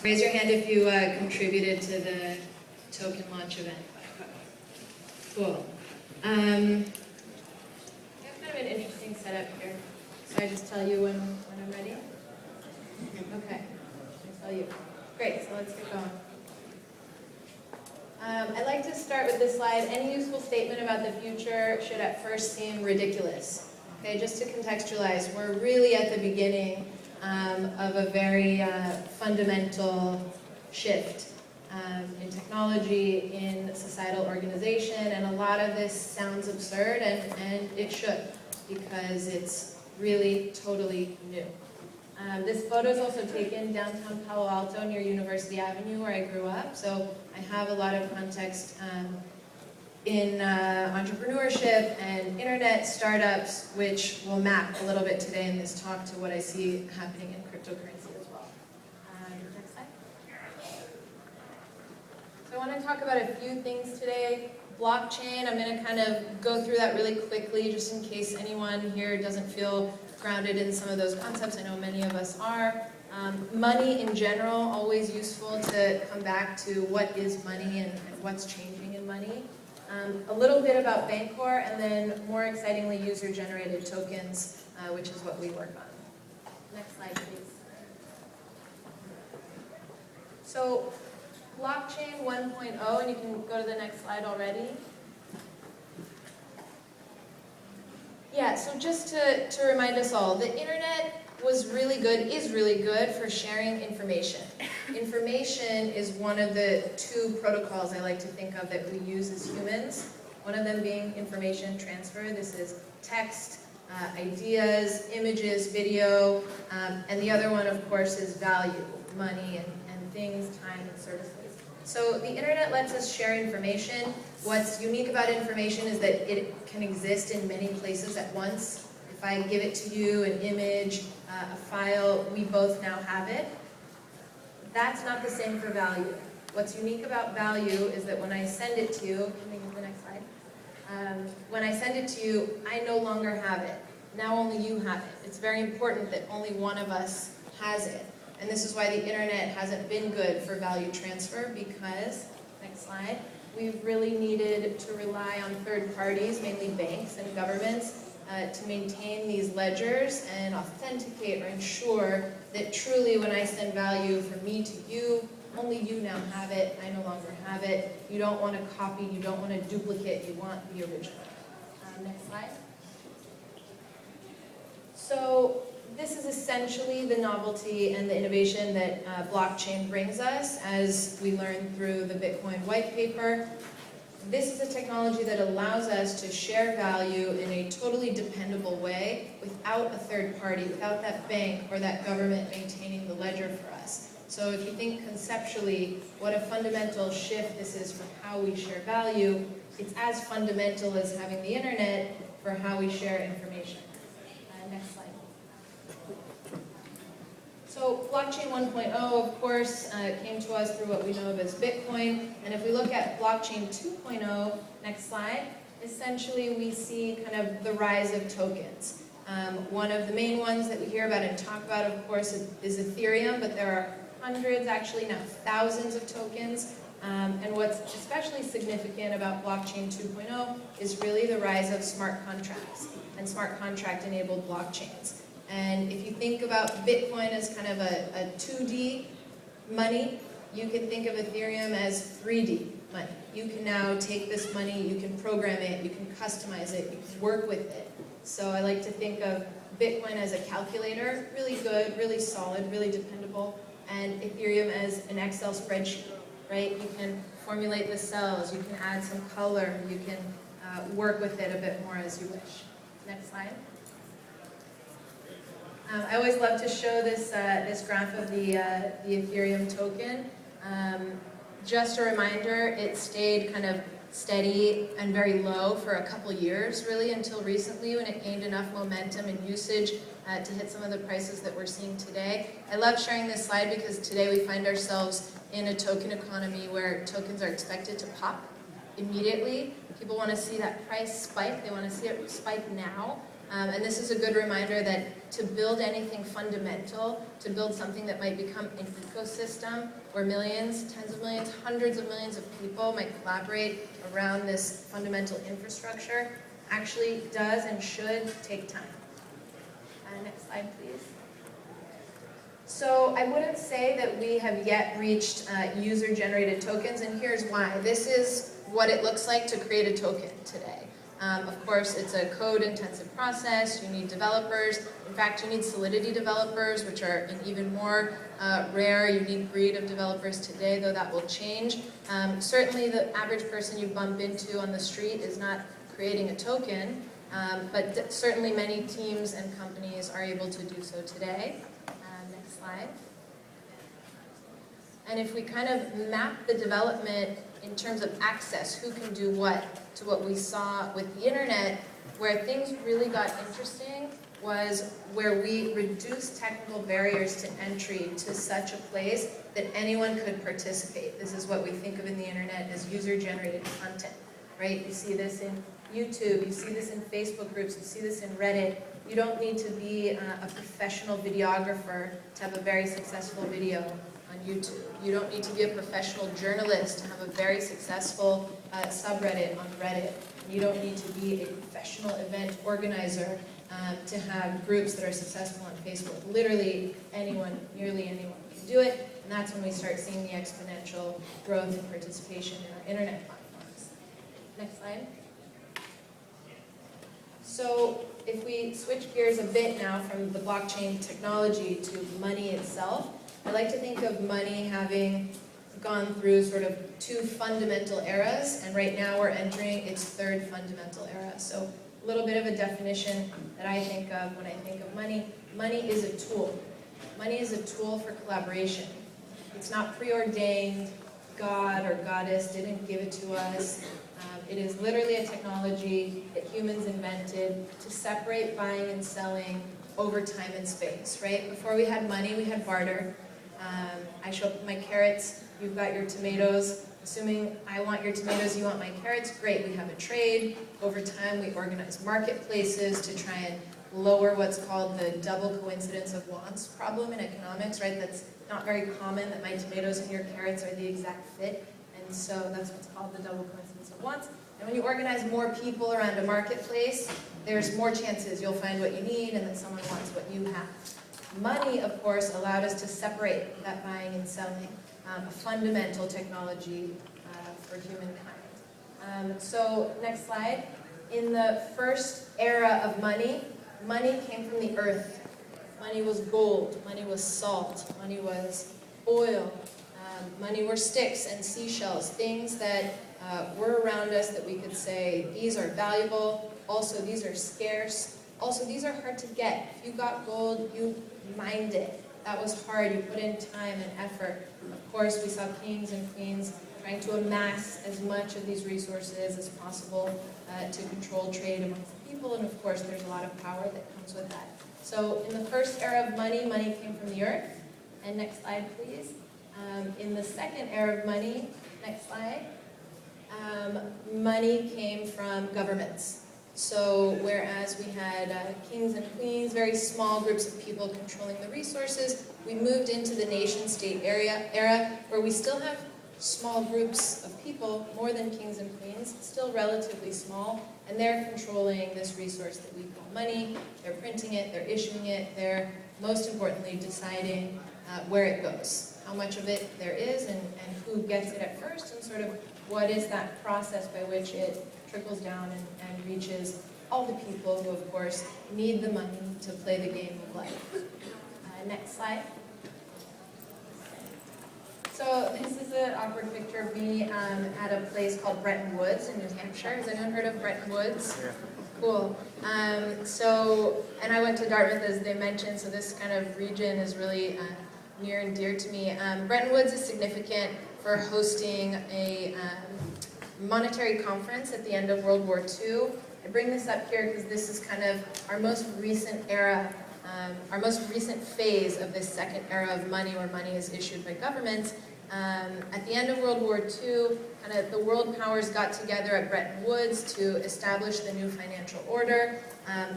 Raise your hand if you contributed to the token launch event. Cool. We have kind of an interesting setup here. So I just tell you when I'm ready? Okay, I'll tell you. Great, so let's get going. I'd like to start with this slide. Any useful statement about the future should at first seem ridiculous. Okay, just to contextualize, we're really at the beginning of a very fundamental shift in technology, in societal organization, and a lot of this sounds absurd, and it should, because it's really totally new. This photo is also taken downtown Palo Alto near University Avenue, where I grew up, so I have a lot of context in entrepreneurship and internet startups, which will map a little bit today in this talk to what I see happening in cryptocurrency as well. Next slide. So I want to talk about a few things today. Blockchain, I'm going to kind of go through that really quickly, just in case anyone here doesn't feel grounded in some of those concepts. I know many of us are. Money in general, always useful to come back to what is money and what's changing in money. A little bit about Bancor, and then more excitingly, user-generated tokens, which is what we work on. Next slide, please. So, blockchain 1.0, and you can go to the next slide already. Yeah, so just to remind us all, the internet is really good for sharing information. Information is one of the two protocols I like to think of that we use as humans. One of them being information transfer. This is text, ideas, images, video, and the other one, of course, is value, money and things, time, and services. So the internet lets us share information. What's unique about information is that it can exist in many places at once. If I give it to you, an image, a file, we both now have it. That's not the same for value. What's unique about value is that when I send it to you, can we get the next slide? When I send it to you, I no longer have it. Now only you have it. It's very important that only one of us has it. And this is why the internet hasn't been good for value transfer, because, next slide, we've really needed to rely on third parties, mainly banks and governments, to maintain these ledgers and authenticate or ensure that truly when I send value from me to you, only you now have it, I no longer have it. You don't want to copy, you don't want to duplicate, you want the original. Next slide. So this is essentially the novelty and the innovation that blockchain brings us, as we learned through the Bitcoin white paper. This is a technology that allows us to share value in a totally dependable way without a third party, without that bank or that government maintaining the ledger for us. So if you think conceptually what a fundamental shift this is for how we share value, it's as fundamental as having the internet for how we share information. Next slide. So blockchain 1.0, of course, came to us through what we know of as Bitcoin. And if we look at blockchain 2.0, next slide, essentially we see kind of the rise of tokens. One of the main ones that we hear about and talk about, of course, is Ethereum, but there are hundreds, actually now thousands of tokens. And what's especially significant about blockchain 2.0 is really the rise of smart contracts and smart contract-enabled blockchains. And if you think about Bitcoin as kind of a 2D money, you can think of Ethereum as 3D money. You can now take this money, you can program it, you can customize it, you can work with it. So I like to think of Bitcoin as a calculator, really good, really solid, really dependable, and Ethereum as an Excel spreadsheet, right? You can formulate the cells, you can add some color, you can work with it a bit more as you wish. Next slide. I always love to show this graph of the Ethereum token. Just a reminder, it stayed kind of steady and very low for a couple years, really, until recently when it gained enough momentum and usage to hit some of the prices that we're seeing today. I love sharing this slide because today we find ourselves in a token economy where tokens are expected to pop immediately. People want to see that price spike. They want to see it spike now. And this is a good reminder that to build anything fundamental, to build something that might become an ecosystem where millions, tens of millions, hundreds of millions of people might collaborate around this fundamental infrastructure, actually does and should take time. Next slide, please. So I wouldn't say that we have yet reached user-generated tokens, and here's why. This is what it looks like to create a token today. Of course, it's a code-intensive process. You need developers. In fact, you need Solidity developers, which are an even more rare, unique breed of developers today, though that will change. Certainly, the average person you bump into on the street is not creating a token, but certainly many teams and companies are able to do so today. Next slide. And if we kind of map the development in terms of access, who can do what, to what we saw with the internet, where things really got interesting was where we reduced technical barriers to entry to such a place that anyone could participate. This is what we think of in the internet as user-generated content, right? You see this in YouTube, you see this in Facebook groups, you see this in Reddit. You don't need to be a professional videographer to have a very successful video on YouTube. You don't need to be a professional journalist to have a very successful subreddit on Reddit. You don't need to be a professional event organizer to have groups that are successful on Facebook. Literally anyone, nearly anyone can do it, and that's when we start seeing the exponential growth and participation in our internet platforms. Next slide. So if we switch gears a bit now from the blockchain technology to money itself, I like to think of money having gone through sort of two fundamental eras, and right now we're entering its third fundamental era. So a little bit of a definition that I think of when I think of money. Money is a tool. Money is a tool for collaboration. It's not preordained. God or goddess didn't give it to us. It is literally a technology that humans invented to separate buying and selling over time and space, right? Before we had money, we had barter. I show up with my carrots, you've got your tomatoes. Assuming I want your tomatoes, you want my carrots, great, we have a trade. Over time, we organize marketplaces to try and lower what's called the double coincidence of wants problem in economics, right? That's not very common that my tomatoes and your carrots are the exact fit. And so that's what's called the double coincidence of wants. And when you organize more people around a marketplace, there's more chances you'll find what you need and that someone wants what you have. Money, of course, allowed us to separate that buying and selling, a fundamental technology for humankind. So next slide. In the first era of money, money came from the earth. Money was gold, money was salt, money was oil, money were sticks and seashells, things that were around us that we could say, these are valuable, also these are scarce, also these are hard to get. If you got gold, you mined it. That was hard, you put in time and effort. Of course, we saw kings and queens trying to amass as much of these resources as possible to control trade amongst the people, and of course there's a lot of power that comes with that. So in the first era of money, money came from the earth. And next slide, please. In the second era of money, next slide, money came from governments. So whereas we had kings and queens, very small groups of people controlling the resources, we moved into the nation-state era where we still have small groups of people, more than kings and queens, still relatively small, and they're controlling this resource that we call money. They're printing it, they're issuing it, they're most importantly deciding where it goes, how much of it there is, and who gets it at first, and sort of what is that process by which it trickles down and reaches all the people who, of course, need the money to play the game of life. Next slide. So this is an awkward picture of me at a place called Bretton Woods in New Hampshire. Has anyone heard of Bretton Woods? Yeah. Cool. And I went to Dartmouth, as they mentioned, so this kind of region is really near and dear to me. Bretton Woods is significant for hosting a monetary conference at the end of World War II. I bring this up here because this is kind of our most recent era, our most recent phase of this second era of money, where money is issued by governments. At the end of World War II, kind of the world powers got together at Bretton Woods to establish the new financial order.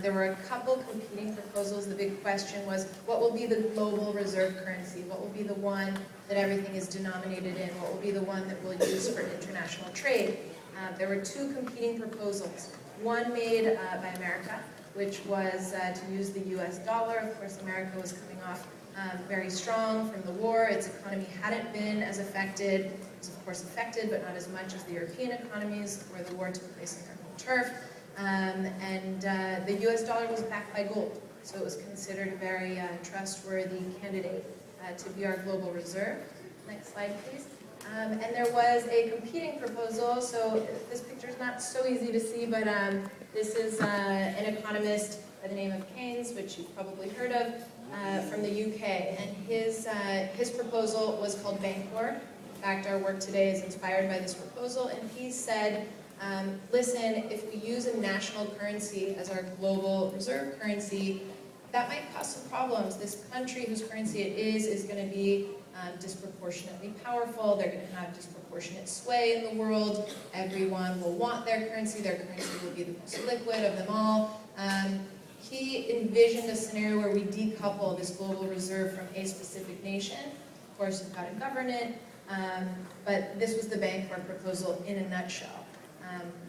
There were a couple competing proposals. The big question was, what will be the global reserve currency? What will be the one that everything is denominated in? What will be the one that we'll use for international trade? There were two competing proposals. One made by America, which was to use the US dollar. Of course, America was coming off very strong from the war. Its economy hadn't been as affected. It was of course affected, but not as much as the European economies where the war took place on their home turf. The US dollar was backed by gold, so it was considered a very trustworthy candidate to be our global reserve. Next slide, please. And there was a competing proposal, so this picture is not so easy to see, but this is an economist by the name of Keynes, which you've probably heard of, from the UK, and his proposal was called Bancor. In fact, our work today is inspired by this proposal, and he said, listen, if we use a national currency as our global reserve currency, that might cause some problems. This country whose currency it is going to be disproportionately powerful. They're going to have disproportionate sway in the world. Everyone will want their currency. Their currency will be the most liquid of them all. He envisioned a scenario where we decouple this global reserve from a specific nation. Of course, you've got to govern it, but this was the Bancor proposal in a nutshell.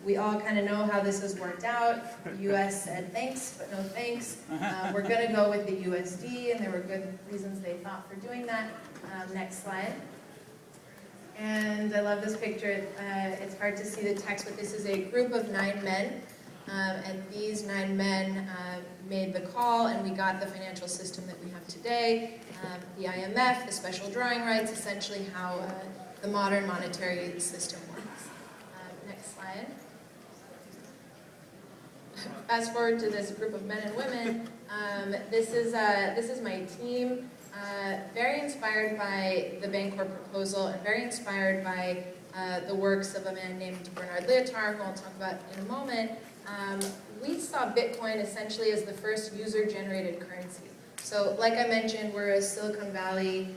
We all kind of know how this has worked out. The U.S. said thanks, but no thanks. We're going to go with the USD, and there were good reasons they thought for doing that. Next slide. And I love this picture. It's hard to see the text, but this is a group of 9 men. And these 9 men made the call, and we got the financial system that we have today. The IMF, the special drawing rights, essentially how the modern monetary system works. Next slide. Fast forward to this group of men and women. This is my team. Very inspired by the Bancor proposal, and very inspired by the works of a man named Bernard Lietaer, who I'll talk about in a moment. We saw Bitcoin essentially as the first user-generated currency. So like I mentioned, we're a Silicon Valley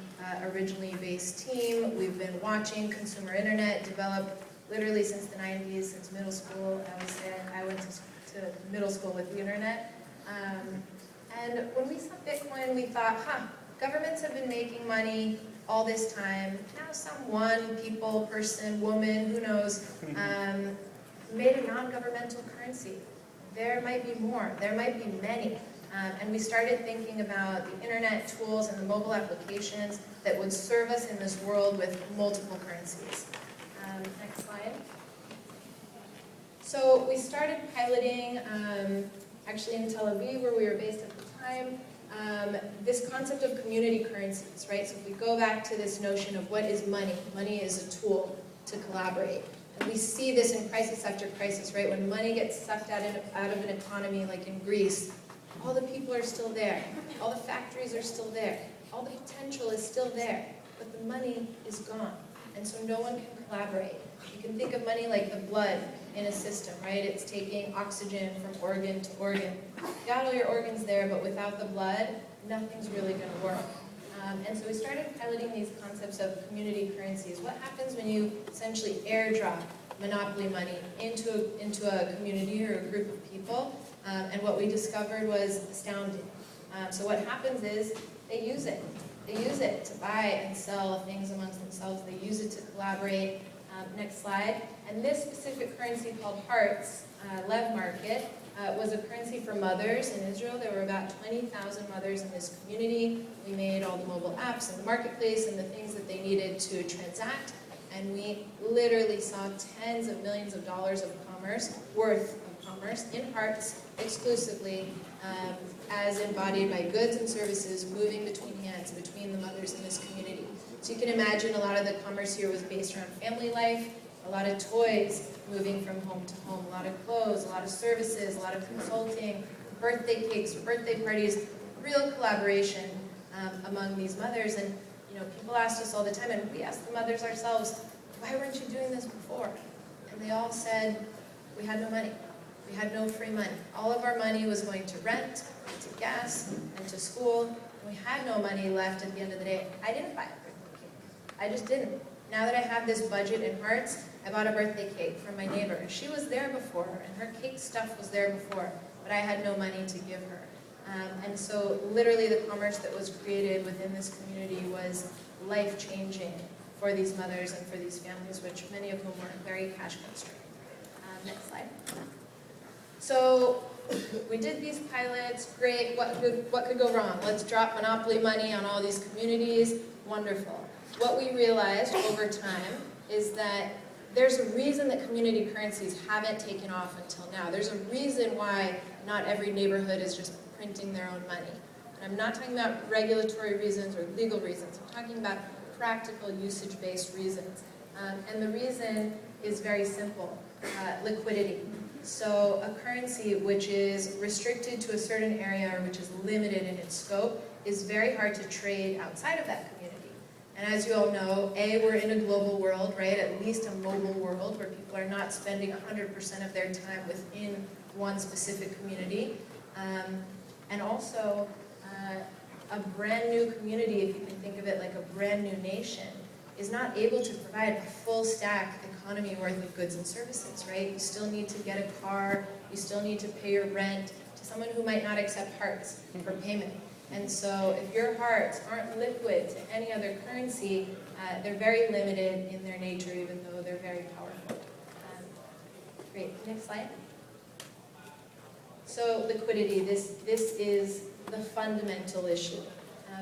originally based team. We've been watching consumer internet develop literally since the 90s, since middle school. I went to middle school with the internet. And when we saw Bitcoin, we thought, governments have been making money all this time. Now some people, person, woman, who knows, made a non-governmental currency. There might be more. There might be many. And we started thinking about the internet tools and the mobile applications that would serve us in this world with multiple currencies. Next slide. So we started piloting, actually in Tel Aviv, where we were based at the time, this concept of community currencies, right? So if we go back to this notion of what is money, money is a tool to collaborate. And we see this in crisis after crisis, right? When money gets sucked out of an economy, like in Greece, all the people are still there. All the factories are still there. All the potential is still there. But the money is gone. And so no one can collaborate. You can think of money like the blood in a system, right? It's taking oxygen from organ to organ. You got all your organs there, but without the blood, nothing's really going to work. And so we started piloting these concepts of community currencies. What happens when you essentially airdrop monopoly money into a community or a group of people? And what we discovered was astounding. So what happens is they use it. They use it to buy and sell things amongst themselves. They use it to collaborate. Next slide. And this specific currency called Hearts, Lev Market, was a currency for mothers in Israel. There were about 20,000 mothers in this community. We made all the mobile apps and the marketplace and the things that they needed to transact. And we literally saw tens of millions of dollars of commerce, worth of commerce, in Hearts exclusively, as embodied by goods and services moving between hands, between the mothers in this community. So you can imagine a lot of the commerce here was based around family life, a lot of toys moving from home to home, a lot of clothes, a lot of services, a lot of consulting, birthday cakes, birthday parties, real collaboration among these mothers. And people asked us all the time, and we asked the mothers ourselves, why weren't you doing this before? And they all said, we had no money. We had no free money. All of our money was going to rent, to gas, and to school. And we had no money left at the end of the day. I didn't buy a birthday cake. I just didn't. Now that I have this budget in hearts, I bought a birthday cake from my neighbor. She was there before, and her cake stuff was there before, but I had no money to give her. And so literally the commerce that was created within this community was life-changing for these mothers and for these families, which many of whom were very cash constrained. Next slide. So we did these pilots, great, what could go wrong? Let's drop monopoly money on all these communities, wonderful. What we realized over time is that there's a reason that community currencies haven't taken off until now. There's a reason why not every neighborhood is just printing their own money. And I'm not talking about regulatory reasons or legal reasons. I'm talking about practical usage-based reasons. And the reason is very simple, liquidity. So a currency which is restricted to a certain area or which is limited in its scope is very hard to trade outside of that community. And as you all know, we're in a global world, right? At least a mobile world where people are not spending 100% of their time within one specific community. And also, a brand new community, if you can think of it like a brand new nation, is not able to provide a full stack economy worth of goods and services, right? You still need to get a car, you still need to pay your rent to someone who might not accept hearts for payment. And so if your hearts aren't liquid to any other currency, they're very limited in their nature, even though they're very powerful. Great, next slide. So liquidity, this is the fundamental issue.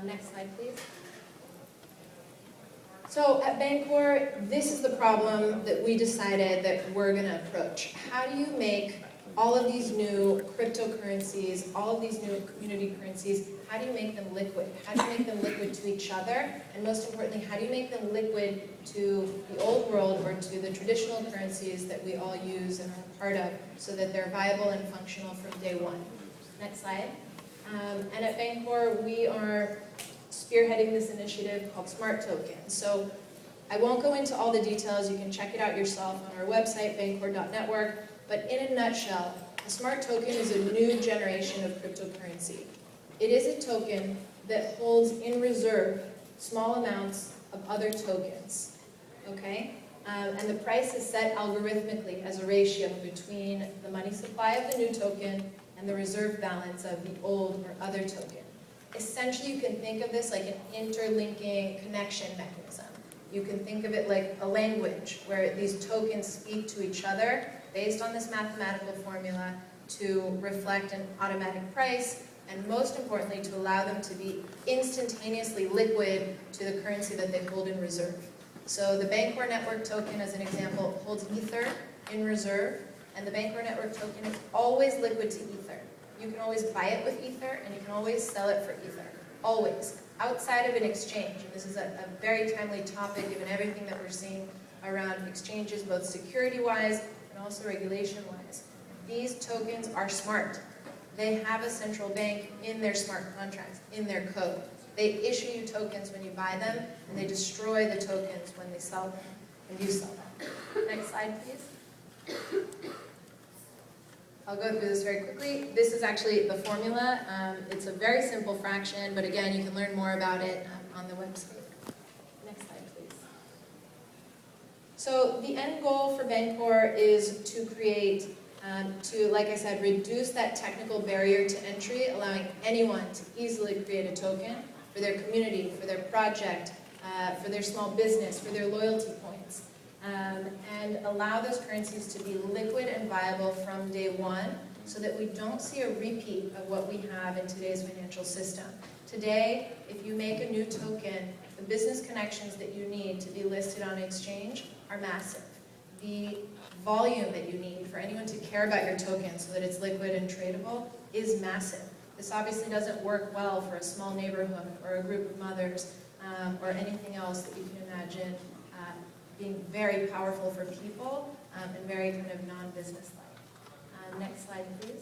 Next slide, please. So at Bancor, this is the problem that we decided that we're going to approach. How do you make all of these new cryptocurrencies, all of these new community currencies, how do you make them liquid? How do you make them liquid to each other? And most importantly, how do you make them liquid to the old world or to the traditional currencies that we all use and are part of so that they're viable and functional from day one? Next slide. And at Bancor, we are spearheading this initiative called Smart Token. So I won't go into all the details. You can check it out yourself on our website, bancor.network. But in a nutshell, a smart token is a new generation of cryptocurrency. It is a token that holds in reserve small amounts of other tokens, okay? And the price is set algorithmically as a ratio between the money supply of the new token and the reserve balance of the old or other token. Essentially, you can think of this like an interlinking connection mechanism. You can think of it like a language where these tokens speak to each other based on this mathematical formula to reflect an automatic price, and most importantly, to allow them to be instantaneously liquid to the currency that they hold in reserve. So the Bancor Network token, as an example, holds Ether in reserve, and the Bancor Network token is always liquid to Ether. You can always buy it with Ether, and you can always sell it for Ether. Always. Outside of an exchange. And this is a very timely topic given everything that we're seeing around exchanges, both security-wise and also regulation-wise. These tokens are smart. They have a central bank in their smart contracts, in their code. They issue you tokens when you buy them, and they destroy the tokens when they sell them, and you sell them. Next slide, please. I'll go through this very quickly. This is actually the formula. It's a very simple fraction, but again, you can learn more about it on the website. Next slide, please. So the end goal for Bancor is to create, like I said, reduce that technical barrier to entry, allowing anyone to easily create a token for their community, for their project, for their small business, for their loyalty points. And allow those currencies to be liquid and viable from day one so that we don't see a repeat of what we have in today's financial system. Today, if you make a new token, the business connections that you need to be listed on exchange are massive. The volume that you need for anyone to care about your token so that it's liquid and tradable is massive. This obviously doesn't work well for a small neighborhood or a group of mothers or anything else that you can imagine being very powerful for people and very kind of non-business-like. Next slide, please.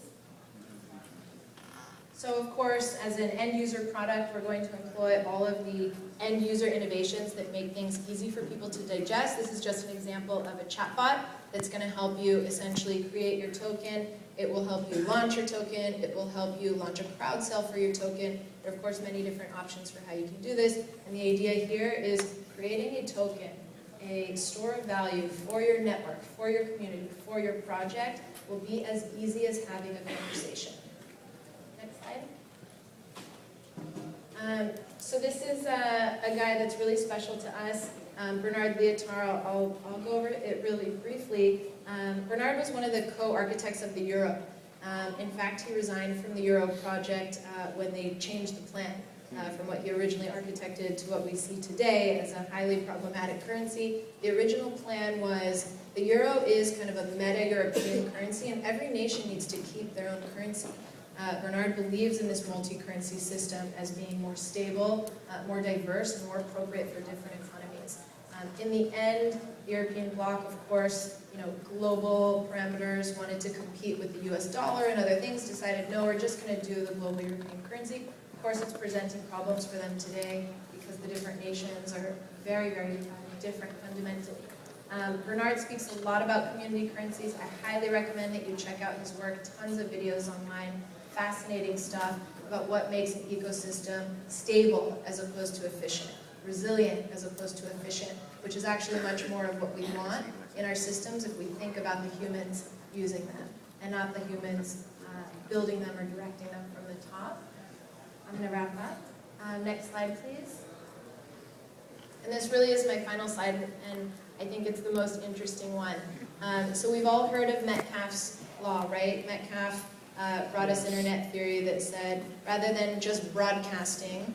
So of course, as an end-user product, we're going to employ all of the end-user innovations that make things easy for people to digest. This is just an example of a chatbot that's going to help you essentially create your token. It will help you launch your token. It will help you launch a crowd sale for your token. There are, of course, many different options for how you can do this. And the idea here is creating a token, a store of value for your network, for your community, for your project will be as easy as having a conversation. Next slide. So this is a guy that's really special to us, Bernard Liotard. I'll go over it really briefly. Bernard was one of the co-architects of the euro. In fact, he resigned from the euro project when they changed the plan from what he originally architected to what we see today as a highly problematic currency. The original plan was the euro is kind of a meta-European currency, and every nation needs to keep their own currency. Bernard believes in this multi-currency system as being more stable, more diverse, and more appropriate for different economies. In the end, the European bloc, of course, global parameters wanted to compete with the US dollar and other things, decided, no, we're just going to do the global European currency. Of course, it's presenting problems for them today because the different nations are very, very different fundamentally. Bernard speaks a lot about community currencies. I highly recommend that you check out his work. Tons of videos online, fascinating stuff about what makes an ecosystem stable as opposed to efficient, resilient as opposed to efficient, which is actually much more of what we want in our systems if we think about the humans using them and not the humans building them or directing them from the top. I'm going to wrap up. Next slide, please. And this really is my final slide, and I think it's the most interesting one. So we've all heard of Metcalfe's law, right? Metcalfe brought us internet theory that said, rather than just broadcasting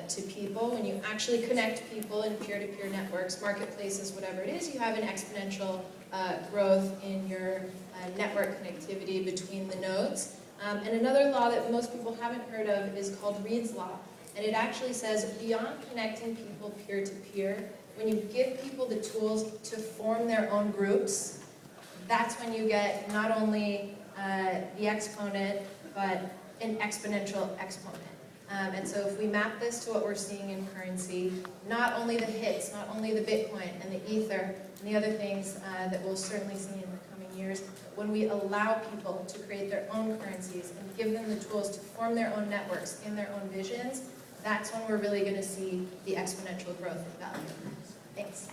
to people, when you actually connect people in peer-to-peer networks, marketplaces, whatever it is, you have an exponential growth in your network connectivity between the nodes. And another law that most people haven't heard of is called Reed's Law. And it actually says, beyond connecting people peer-to-peer, when you give people the tools to form their own groups, that's when you get not only the exponent, but an exponential exponent. And so if we map this to what we're seeing in currency, not only the hits, not only the Bitcoin and the Ether, and the other things that we'll certainly see in the coming years, when we allow people to create their own currencies and give them the tools to form their own networks in their own visions, that's when we're really going to see the exponential growth in value. Thanks.